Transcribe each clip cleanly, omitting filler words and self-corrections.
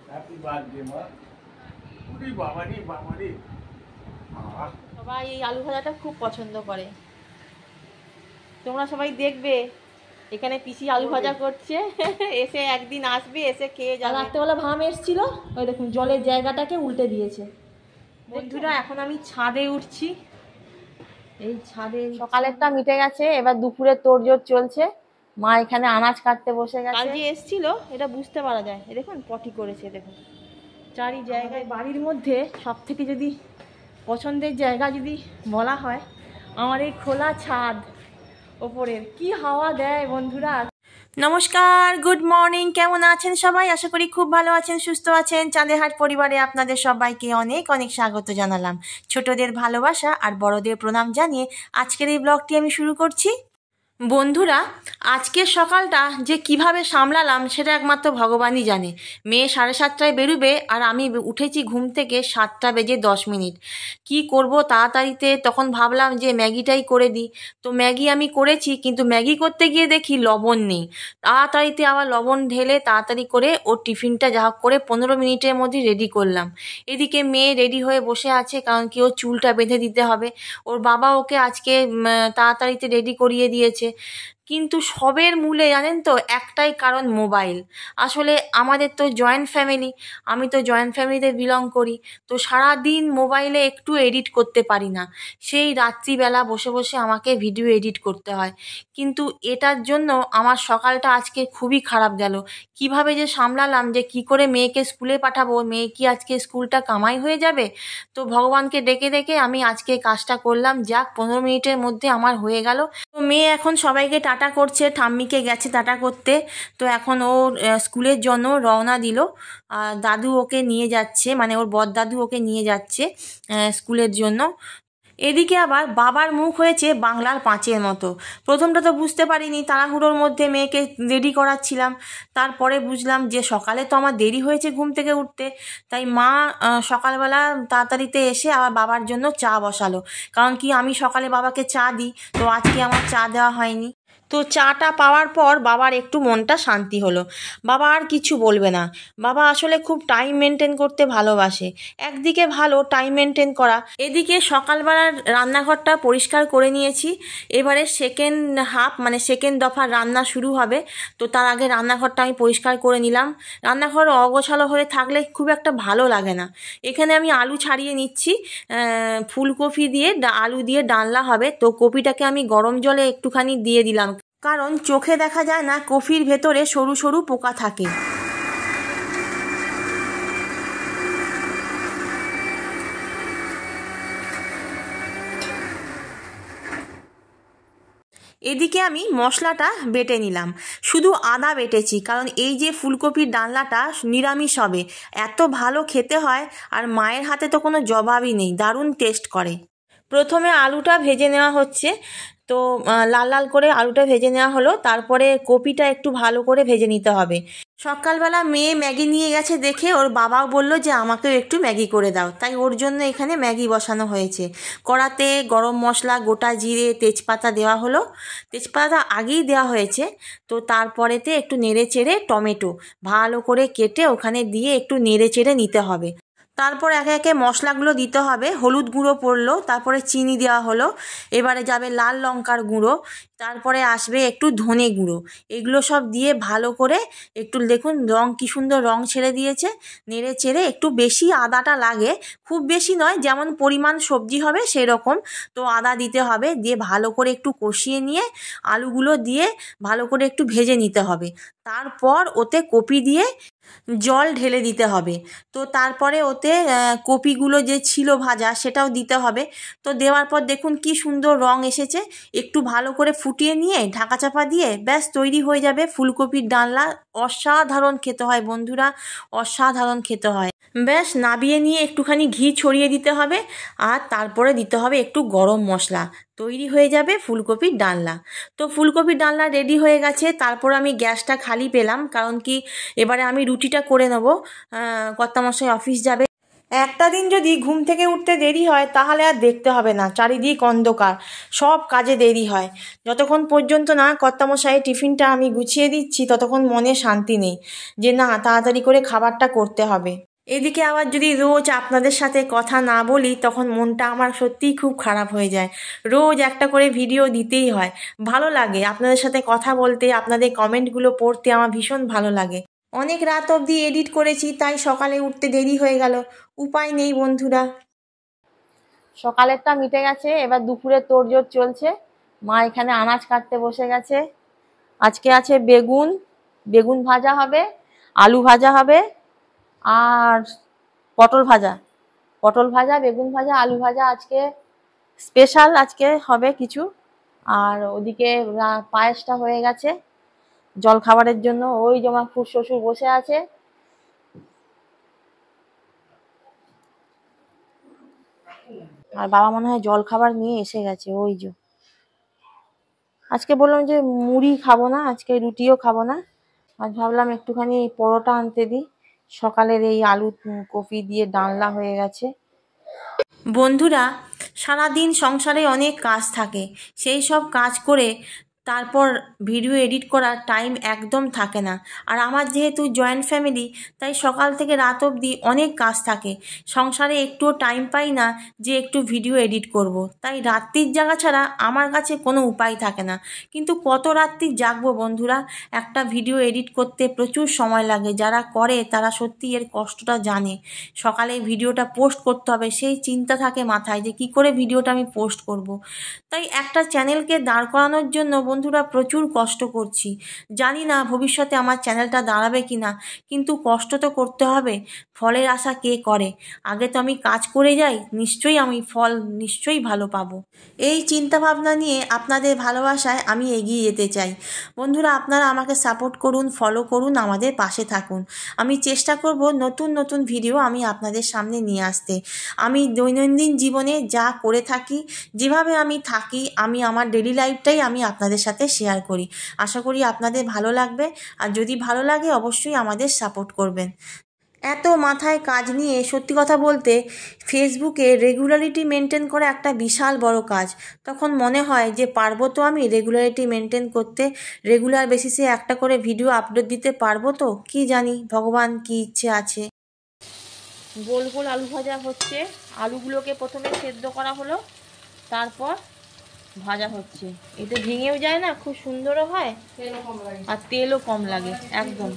Happy birthday মা। ওরে বাবা রে বাবা রে। সবাই এই আলু ভাজাটা খুব পছন্দ করে। তোমরা সবাই দেখবে এখানে পিসি আলু ভাজা করছে, এসে একদিন আসবে, এসে খেয়ে যাবে। রাত্রেবেলা ভাম এসছিল, ওই দেখুন জলের জায়গাটাকে উল্টে দিয়েছে। বন্ধুরা এখন আমি ছাদে উঠছি। এই ছাদে সকালেরটা মিটে গেছে, এবার দুপুরে তোড়জোড় চলছে। মা এখানে আনাজ কাটতে বসে গেছে। কাল যে এসছিল এটা বুঝতে পারা যায়, দেখুন পটি করেছে। দেখুন চারি জায়গায় বাড়ির মধ্যে সব থেকে যদি পছন্দের জায়গা যদি বলা হয়, আমার এই খোলা ছাদ ওপরের কি হাওয়া দেয় বন্ধুরা। নমস্কার, গুড মর্নিং, কেমন আছেন সবাই? আশা করি খুব ভালো আছেন, সুস্থ আছেন। চাঁদেহাট পরিবারে আপনাদের সবাইকে অনেক অনেক স্বাগত জানালাম। ছোটদের ভালোবাসা আর বড়দের প্রণাম জানিয়ে আজকের এই ব্লগটি আমি শুরু করছি। বন্ধুরা, আজকের সকালটা যে কিভাবে সামলালাম সেটা একমাত্র ভগবানই জানে। মেয়ে 7:30টায় বেরোবে আর আমি উঠেছি ঘুম থেকে 7:10। কি করব তাড়াতাড়িতে, তখন ভাবলাম যে ম্যাগিটাই করে দিই। তো ম্যাগি আমি করেছি, কিন্তু ম্যাগি করতে গিয়ে দেখি লবণ নেই। তাড়াতাড়িতে আবার লবণ ঢেলে তাড়াতাড়ি করে ওর টিফিনটা যা হোক করে 15 মিনিটের মধ্যে রেডি করলাম। এদিকে মেয়ে রেডি হয়ে বসে আছে, কারণ কি ওর চুলটা বেঁধে দিতে হবে। ওর বাবা ওকে আজকে তাড়াতাড়িতে রেডি করিয়ে দিয়েছে। কিন্তু সবের মূলে জানেন তো একটাই কারণ, মোবাইল। আসলে আমাদের তো জয়েন্ট ফ্যামিলি, আমি তো জয়েন্ট ফ্যামিলিতে বিলং করি। তো সারাদিন মোবাইলে একটু এডিট করতে পারি না, সেই রাত্রিবেলা বসে বসে আমাকে ভিডিও এডিট করতে হয়। কিন্তু এটার জন্য আমার সকালটা আজকে খুবই খারাপ গেল। কিভাবে যে সামলালাম, যে কি করে মেয়েকে স্কুলে পাঠাবো, মেয়ে কি আজকে স্কুলটা কামাই হয়ে যাবে। তো ভগবানকে ডেকে ডেকে আমি আজকে কাজটা করলাম, যাক 15 মিনিটের মধ্যে আমার হয়ে গেল। তো মেয়ে এখন সবাইকে টাটা করছে, ঠাম্মিকে গেছে টাটা করতে। তো এখন ও স্কুলের জন্য রওনা দিল। দাদু ওকে নিয়ে যাচ্ছে, মানে ওর বড়দাদু ওকে নিয়ে যাচ্ছে স্কুলের জন্য। এদিকে আবার বাবার মুখ হয়েছে বাংলার 5-এর মতো। প্রথমটা তো বুঝতে পারিনি, তাড়াহুড়োর মধ্যে মেয়েকে রেডি করাচ্ছিলাম। তারপরে বুঝলাম যে সকালে তো আমার দেরি হয়েছে ঘুম থেকে উঠতে, তাই মা সকালবেলা তাড়াতাড়িতে এসে আবার বাবার জন্য চা বসালো। কারণ কি আমি সকালে বাবাকে চা দিই, তো আজকে আমার চা দেওয়া হয়নি। তো চাটা পাওয়ার পর বাবার একটু মনটা শান্তি হলো। বাবা আর কিছু বলবে না। বাবা আসলে খুব টাইম মেনটেন করতে ভালোবাসে। একদিকে ভালো টাইম মেনটেন করা। এদিকে সকালবেলার রান্নাঘরটা পরিষ্কার করে নিয়েছি। এবারে সেকেন্ড হাফ, মানে সেকেন্ড দফার রান্না শুরু হবে। তো তার আগে রান্নাঘরটা আমি পরিষ্কার করে নিলাম। রান্নাঘর অগোছালো হয়ে থাকলে খুব একটা ভালো লাগে না। এখানে আমি আলু ছাড়িয়ে নিচ্ছি, ফুলকপি দিয়ে আলু দিয়ে ডালনা হবে। তো কপিটাকে আমি গরম জলে একটুখানি দিয়ে দিলাম, কারণ চোখে দেখা যায় না, কফির ভেতরে সরু সরু পোকা থাকে। এদিকে আমি মশলাটা বেটে নিলাম, শুধু আদা বেটেছি, কারণ এই যে ফুলকপির ডালনাটা নিরামিষ হবে, এত ভালো খেতে হয়। আর মায়ের হাতে তো কোনো জবাবই নেই, দারুণ টেস্ট করে। প্রথমে আলুটা ভেজে নেওয়া হচ্ছে। তো লাল লাল করে আলুটা ভেজে নেওয়া হলো, তারপরে কপিটা একটু ভালো করে ভেজে নিতে হবে। সকালবেলা মেয়ে ম্যাগি নিয়ে গেছে দেখে ওর বাবাও বললো যে আমাকেও একটু ম্যাগি করে দাও, তাই ওর জন্য এখানে ম্যাগি বসানো হয়েছে। কড়াতে গরম মশলা, গোটা জিরে, তেজপাতা দেওয়া হলো। তেজপাতা আগেই দেওয়া হয়েছে। তো তারপরেতে একটু নেড়ে চেড়ে টমেটো ভালো করে কেটে ওখানে দিয়ে একটু নেড়ে চেড়ে নিতে হবে। তারপর একে একে মশলাগুলো দিতে হবে। হলুদ গুঁড়ো পড়লো, তারপরে চিনি দেওয়া হলো, এবারে যাবে লাল লঙ্কার গুঁড়ো, তারপরে আসবে একটু ধনে গুঁড়ো। এগুলো সব দিয়ে ভালো করে একটু, দেখুন রং কি সুন্দর রং ছেড়ে দিয়েছে। নেড়ে চেড়ে একটু বেশি আদাটা লাগে, খুব বেশি নয়, যেমন পরিমাণ সবজি হবে সেরকম। তো আদা দিতে হবে, দিয়ে ভালো করে একটু কষিয়ে নিয়ে আলুগুলো দিয়ে ভালো করে একটু ভেজে নিতে হবে। তারপর ওতে কপি দিয়ে জল ঢেলে দিতে হবে। তো তারপরে ওতে কপিগুলো যে ছিল ভাজা সেটাও দিতে হবে। তো দেওয়ার পর দেখুন কি সুন্দর রং এসেছে। একটু ভালো করে ফুটিয়ে নিয়ে ঢাকা চাপা দিয়ে ব্যাস তৈরি হয়ে যাবে ফুলকপির ডালনা। অসাধারণ খেতে হয় বন্ধুরা, অসাধারণ খেতে হয়। ব্যাস নাবিয়ে নিয়ে একটুখানি ঘি ছড়িয়ে দিতে হবে, আর তারপরে দিতে হবে একটু গরম মশলা। তৈরি হয়ে যাবে ফুলকপির ডালনা। তো ফুলকপির ডালনা রেডি হয়ে গেছে। তারপর আমি গ্যাসটা খালি পেলাম, কারণ কি এবারে আমি রুটিটা করে নেবো, কর্তামশাই অফিস যাবে। একটা দিন যদি ঘুম থেকে উঠতে দেরি হয় তাহলে আর দেখতে হবে না, চারিদিক অন্ধকার, সব কাজে দেরি হয়। যতক্ষণ পর্যন্ত না কর্তামশাই টিফিনটা আমি গুছিয়ে দিচ্ছি ততক্ষণ মনে শান্তি নেই যে না তাড়াতাড়ি করে খাবারটা করতে হবে। এদিকে আবার যদি রোজ আপনাদের সাথে কথা না বলি তখন মনটা আমার সত্যিই খুব খারাপ হয়ে যায়। রোজ একটা করে ভিডিও দিতেই হয়, ভালো লাগে আপনাদের সাথে কথা বলতে, আপনাদের কমেন্টগুলো পড়তে আমার ভীষণ ভালো লাগে। অনেক রাত অবধি এডিট করেছি তাই সকালে উঠতে দেরি হয়ে গেল, উপায় নেই বন্ধুরা। সকালেরটা মিটে গেছে, এবার দুপুরে তোড়জোড় চলছে। মা এখানে আনাজ কাটতে বসে গেছে। আজকে আছে বেগুন, বেগুন ভাজা হবে, আলু ভাজা হবে আর পটল ভাজা। পটল ভাজা, বেগুন ভাজা, আলু ভাজা আজকে স্পেশাল, আজকে হবে কিছু। আর ওদিকে পায়েসটা হয়ে গেছে জল খাবারের জন্য। ওই যে আমার খুব শ্বশুর বসে আছে। আর বাবা মনে হয় জল খাবার নিয়ে এসে গেছে, ওই যে। আজকে বললাম যে মুড়ি খাবো না, আজকে রুটিও খাবো না, আজ ভাবলাম একটুখানি পরোটা আনতে দিই। সকালের এই আলু কপি দিয়ে ডালনা হয়ে গেছে। বন্ধুরা, সারাদিন সংসারে অনেক কাজ থাকে, সেই সব কাজ করে তারপর ভিডিও এডিট করার টাইম একদম থাকে না। আর আমার যেহেতু জয়েন্ট ফ্যামিলি তাই সকাল থেকে রাত অবধি অনেক কাজ থাকে, সংসারে একটুও টাইম পাই না যে একটু ভিডিও এডিট করব। তাই রাত্রির জাগা ছাড়া আমার কাছে কোনো উপায় থাকে না। কিন্তু কত রাত্রি জাগবো বন্ধুরা, একটা ভিডিও এডিট করতে প্রচুর সময় লাগে। যারা করে তারা সত্যি এর কষ্টটা জানে। সকালে ভিডিওটা পোস্ট করতে হবে সেই চিন্তা থাকে মাথায় যে কি করে ভিডিওটা আমি পোস্ট করব। তাই একটা চ্যানেলকে দাঁড় করানোর জন্য বন্ধুরা প্রচুর কষ্ট করছি। জানি না ভবিষ্যতে আমার চ্যানেলটা দাঁড়াবে কি না, কিন্তু কষ্ট তো করতে হবে। ফলের আশা কে করে? আগে তো আমি কাজ করে যাই, নিশ্চয়ই আমি ফল নিশ্চয়ই ভালো পাবো। এই চিন্তা ভাবনা নিয়ে আপনাদের ভালোবাসায় আমি এগিয়ে যেতে চাই। বন্ধুরা, আপনারা আমাকে সাপোর্ট করুন, ফলো করুন, আমাদের পাশে থাকুন। আমি চেষ্টা করব নতুন নতুন ভিডিও আমি আপনাদের সামনে নিয়ে আসতে। আমি দৈনন্দিন জীবনে যা করে থাকি, যেভাবে আমি থাকি, আমি আমার ডেলি লাইফটাই আমি আপনাদের সাথে শেয়ার করি। আশা করি আপনাদের ভালো লাগবে। আর যদি ভালো লাগে অবশ্যই আমাদের সাপোর্ট করবেন। এত মাথায় কাজ নিয়ে সত্যি কথা বলতে ফেসবুকে রেগুলারিটি মেনটেন করা একটা বিশাল বড় কাজ। তখন মনে হয় যে পারবো তো আমি রেগুলারিটি মেনটেন করতে, রেগুলার বেসিসে একটা করে ভিডিও আপলোড দিতে পারবো তো? কি জানি ভগবান কি ইচ্ছে আছে। গোল গোল আলু ভাজা হচ্ছে। আলুগুলোকে প্রথমে সেদ্ধ করা হলো, তারপর ভাজা হচ্ছে। এটা ভেঙেও যায় না, খুব সুন্দরও হয় আর তেলও কম লাগে একদম।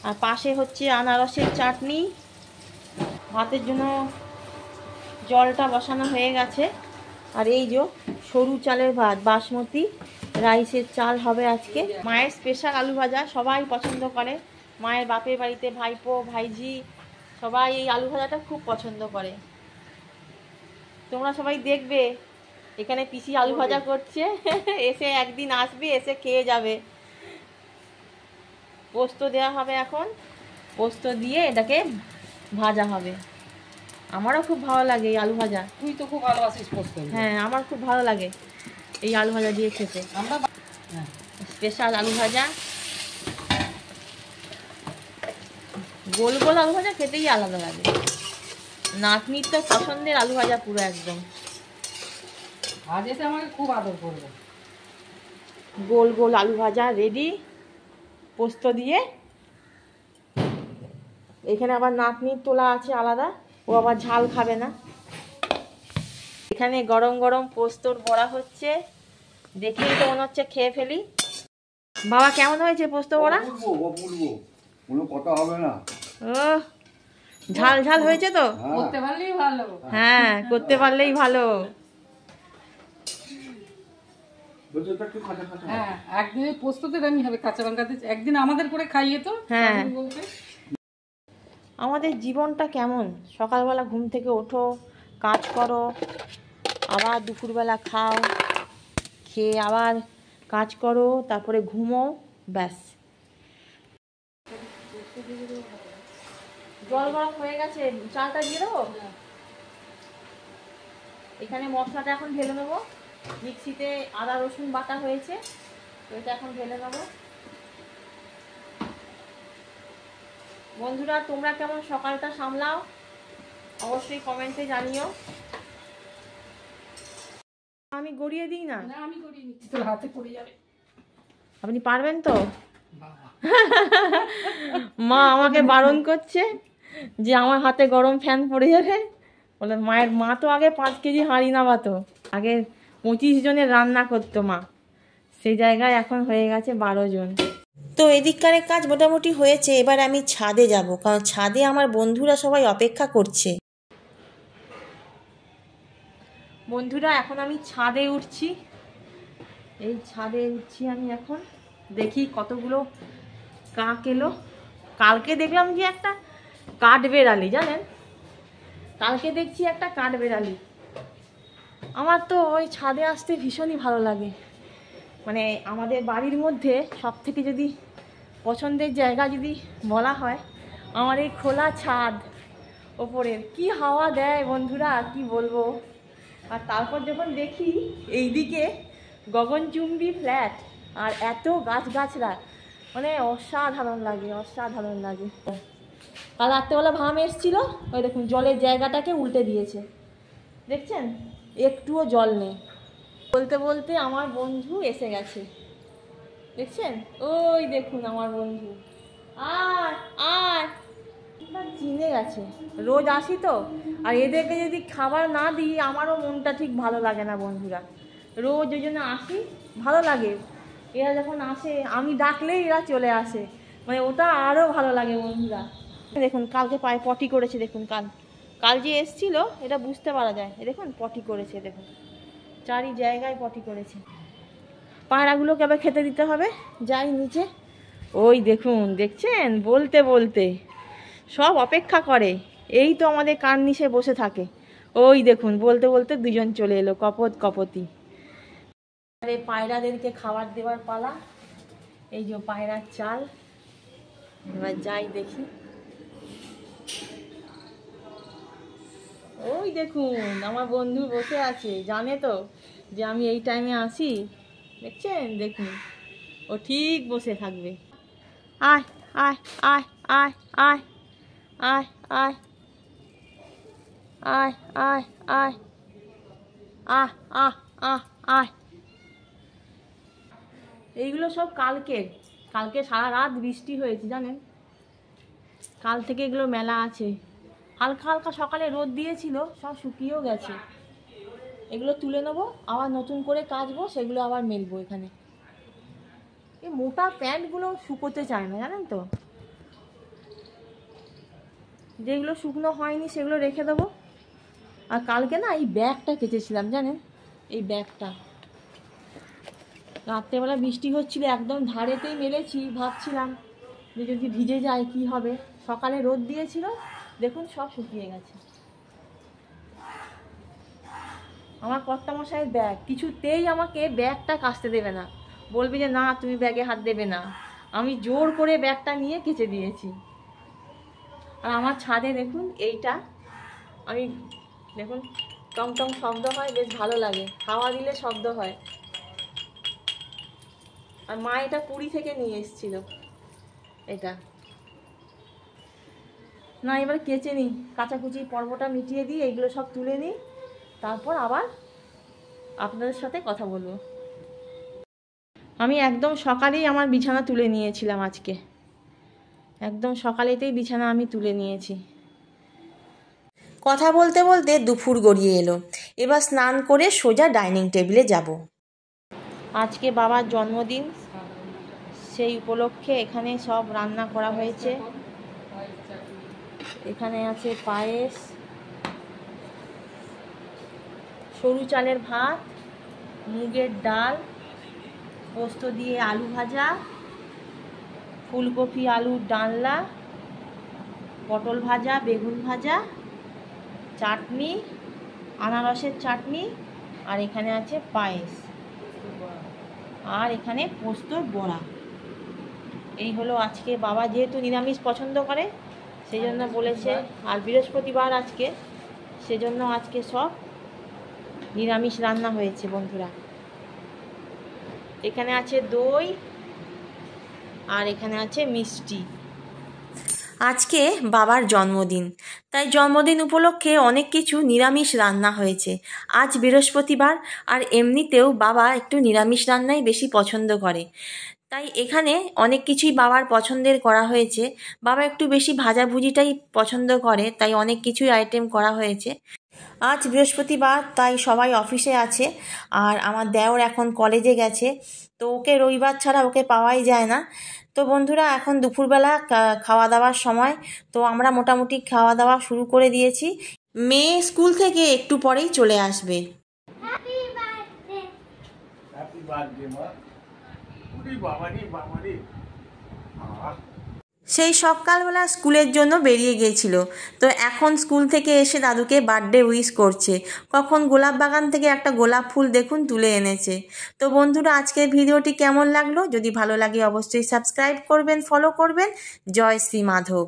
আর পাশে হচ্ছে আনারসের চাটনি। ভাতের জন্য জলটা বসানো হয়ে গেছে। আর এই যে সরু চালের ভাত, বাসমতি রাইসের চাল হবে আজকে। মায়ের স্পেশাল আলু ভাজা, সবাই পছন্দ করে। মায়ের বাপের বাড়িতে ভাইপো ভাইঝি সবাই এই আলু ভাজাটা খুব পছন্দ করে। তোমরা সবাই দেখবে এখানে পিসি আলু ভাজা করছে, এসে একদিন আসবে, এসে খেয়ে যাবে। পোস্ত দেওয়া হবে এখন, পোস্ত দিয়ে এটাকে ভাজা হবে। আমারও খুব ভালো লাগে এই আলু ভাজা। তুই তো খুব ভালোবাসিস পোস্ত। হ্যাঁ, আমার খুব ভালো লাগে এই আলু ভাজা দিয়ে খেতে। স্পেশাল আলু ভাজা, গোল গোল আলু ভাজা খেতেই আলাদা লাগে। নাতনির তো পছন্দের আলু ভাজা পুরো একদম। আজ এসে আমাকে খুব আদর করবে। গোল গোল আলু ভাজা রেডি পোস্ত দিয়ে। এখানে আবার নাতনির তোলা আছে আলাদা, ও আবার ঝাল খাবে না। এখানে গরম গরম পোস্তর বড়া হচ্ছে, দেখেই তো মনে হচ্ছে খেয়ে ফেলি। বাবা কেমন হয়েছে পোস্ত বড়া? কোনো কথা হবে না। ও ঝাল ঝাল হয়েছে তো? করতে পারলেই ভালো। হ্যাঁ, করতে পারলেই ভালো। হ্যাঁ, একদিন পোস্ততে আমি হবে কাঁচা লঙ্কা দিয়ে একদিন আমাদের করে খাইয়ে তো। হ্যাঁ, আমাদের জীবনটা কেমন, সকালবেলা ঘুম থেকে ওঠো, কাজ করো, আবার দুপুরবেলা খাও, খেয়ে আবার কাজ করো, তারপরে ঘুমো, ব্যাস। জল গরম হয়ে গেছে, চালটা দিয়ে দেবো। এখানে মশলাটা এখন ঢেলে নেবো। মিক্সিতে আদা রসুন বাটা হয়েছে, তো এটা এখন ঢেলে নেবো। বন্ধুরা, তোমরা কেমন সকালটা সামলাও অবশ্যই কমেন্টে জানিও। আমি গড়িয়ে দিই না? না আমি করিয়ে নিচ্ছি, তোর হাতে পড়ে যাবে। আপনি পারবেন তো? মা আমাকে বারণ করছে যে আমার হাতে গরম ফ্যান পড়ে যাবে। বলে মায়ের মা তো আগে 5 কেজি হাঁড়ি নামাতো, আগে 25 জনের রান্না করতো মা, সেই জায়গায় এখন হয়ে গেছে 12 জন। তো এদিককারের কাজ মোটামুটি হয়েছে, এবার আমি ছাদে যাব, কারণ ছাদে আমার বন্ধুরা সবাই অপেক্ষা করছে। বন্ধুরা এখন আমি ছাদে উঠছি, এই ছাদে উঠছি আমি এখন। দেখি কতগুলো কাক এলো। কালকে দেখলাম যে একটা কাঠবেড়ালি, জানেন, কালকে দেখছি একটা কাঠবেড়ালি। আমার তো ওই ছাদে আসতে ভীষণই ভালো লাগে। মানে আমাদের বাড়ির মধ্যে সব থেকে যদি পছন্দের জায়গা যদি বলা হয়, আমার এই খোলা ছাদ ওপরের কি হাওয়া দেয় বন্ধুরা, কি বলবো। আর তারপর যখন দেখি এইদিকে গগনচুম্বী ফ্ল্যাট আর এত গাছগাছরা, মানে অসাধারণ লাগে, অসাধারণ লাগে। কাল রাত্রেবেলা ভাম এসছিল, ওই দেখুন জলের জায়গাটাকে উল্টে দিয়েছে, দেখছেন, একটুও জল নেই। বলতে বলতে আমার বন্ধু এসে গেছে, দেখছেন, ওই দেখুন আমার বন্ধু। আয় আয়, চিনে গেছে, রোজ আসি তো, আর এদেরকে যদি খাবার না দিই আমারও মনটা ঠিক ভালো লাগে না বন্ধুরা। রোজ ওই জন্য আসি, ভালো লাগে। এরা যখন আসে আমি ডাকলেই এরা চলে আসে, মানে ওটা আরও ভালো লাগে বন্ধুরা। দেখুন কালকে পায়ে পটি করেছে, দেখুন কাল যে এসছিল এটা বুঝতে পারা যায়, দেখুন পটি করেছে, দেখুন চারি জায়গায় পটি করেছে। পায়রাগুলোকে আবার খেতে দিতে হবে, যাই নিচে। ওই দেখুন, দেখছেন, বলতে বলতে সব অপেক্ষা করে, এই তো আমাদের কান নিচে বসে থাকে। ওই দেখুন বলতে বলতে দুজন চলে এলো, কপত কপতি। আরে পায়রাদেরকে খাবার দেওয়ার পালা, এই যে পায়রার চাল। এবার যাই দেখি, ওই দেখুন আমার বন্ধু বসে আছে, জানে তো যে আমি এই টাইমে আসি, দেখছেন, দেখুন ও ঠিক বসে থাকবে। আয় আয় আয় আয় আয় আয় আয় আয় আয় আয় আহ আহ আহ আয়। এইগুলো সব কালকে সারা রাত বৃষ্টি হয়েছে, জানেন, কাল থেকে এগুলো মেলা আছে। হালকা হালকা সকালে রোদ দিয়েছিল, সব শুকিয়েও গেছে। এগুলো তুলে নেবো, আবার নতুন করে কাচবো, সেগুলো আবার মেলবো এখানে। এই মোটা প্যান্টগুলো শুকোতে চায় না, জানেন তো, যেগুলো শুকনো হয়নি সেগুলো রেখে দেবো। আর কালকে না এই ব্যাগটা কেচেছিলাম, জানেন, এই ব্যাগটা রাত্রেবেলা বৃষ্টি হচ্ছিল, একদম ধারেতেই মেলেছি, ভাবছিলাম যে যদি ভিজে যায় কি হবে। সকালে রোদ দিয়েছিল, দেখুন সব শুকিয়ে গেছে। আমার কর্তামশাইয়ের ব্যাগ, কিছুতেই আমাকে ব্যাগটা কাচতে দেবে না, বলবে যে না তুমি ব্যাগে হাত দেবে না। আমি জোর করে ব্যাগটা নিয়ে কেচে দিয়েছি। আর আমার ছাদে দেখুন এইটা, আমি দেখুন টং টং শব্দ হয়, বেশ ভালো লাগে, হাওয়া দিলে শব্দ হয়। আর মা এটা পুরী থেকে নিয়ে এসেছিল এটা। না এবার কেচে নিই, কাচাকুচি পর্বটা মিটিয়ে দিই, এইগুলো সব তুলে নিই, তারপর আবার আপনাদের সাথে কথা বলবো। আমি একদম সকালেই আমার বিছানা তুলে নিয়েছিলাম আজকে, একদম সকালেতেই বিছানা আমি তুলে নিয়েছি। কথা বলতে বলতে দুপুর গড়িয়ে এলো, এবার স্নান করে সোজা ডাইনিং টেবিলে যাব। আজকে বাবার জন্মদিন, সেই উপলক্ষে এখানে সব রান্না করা হয়েছে। এখানে আছে পায়েস, সরু চালের ভাত, মুগের ডাল, পোস্ত দিয়ে আলু ভাজা, ফুলকপি আলুর ডালনা, পটল ভাজা, বেগুন ভাজা, চাটনি, আনারসের চাটনি, আর এখানে আছে পায়েস, আর এখানে পোস্তর বড়া। এই হলো আজকে। বাবা যেহেতু নিরামিষ পছন্দ করে সেই জন্য বলেছে, আর বৃহস্পতিবার আজকে, সেজন্য আজকে সব নিরামিষ রান্না হয়েছে বন্ধুরা। এখানে আছে দই আর এখানে আছে মিষ্টি। আজকে বাবার জন্মদিন, তাই জন্মদিন উপলক্ষে অনেক কিছু নিরামিষ রান্না হয়েছে। আজ বৃহস্পতিবার, আর এমনিতেও বাবা একটু নিরামিষ রান্নাই বেশি পছন্দ করে, তাই এখানে অনেক কিছুই বাবার পছন্দের করা হয়েছে। বাবা একটু বেশি ভাজাভুজিটাই পছন্দ করে, তাই অনেক কিছুই আইটেম করা হয়েছে। আজ বৃহস্পতিবার, তাই সবাই অফিসে আছে, আর আমার দেওর এখন কলেজে গেছে, তো ওকে রবিবার ছাড়া ওকে পাওয়াই যায় না। তো বন্ধুরা, এখন দুপুরবেলা খাওয়া দাওয়ার সময়, তো আমরা মোটামুটি খাওয়া দাওয়া শুরু করে দিয়েছি। মেয়ে স্কুল থেকে একটু পরেই চলে আসবে। হ্যাপি বার্থডে মা। ওরে বাবা রে বাবা রে। সেই সকালবেলা স্কুলের জন্য বেরিয়ে গিয়েছিল, তো এখন স্কুল থেকে এসে দাদুকে বার্থডে উইশ করছে। কখন গোলাপ বাগান থেকে একটা গোলাপ ফুল দেখুন তুলে এনেছে। তো বন্ধুরা, আজকের ভিডিওটি কেমন লাগলো? যদি ভালো লাগে অবশ্যই সাবস্ক্রাইব করবেন, ফলো করবেন। জয় শ্রী মাধব।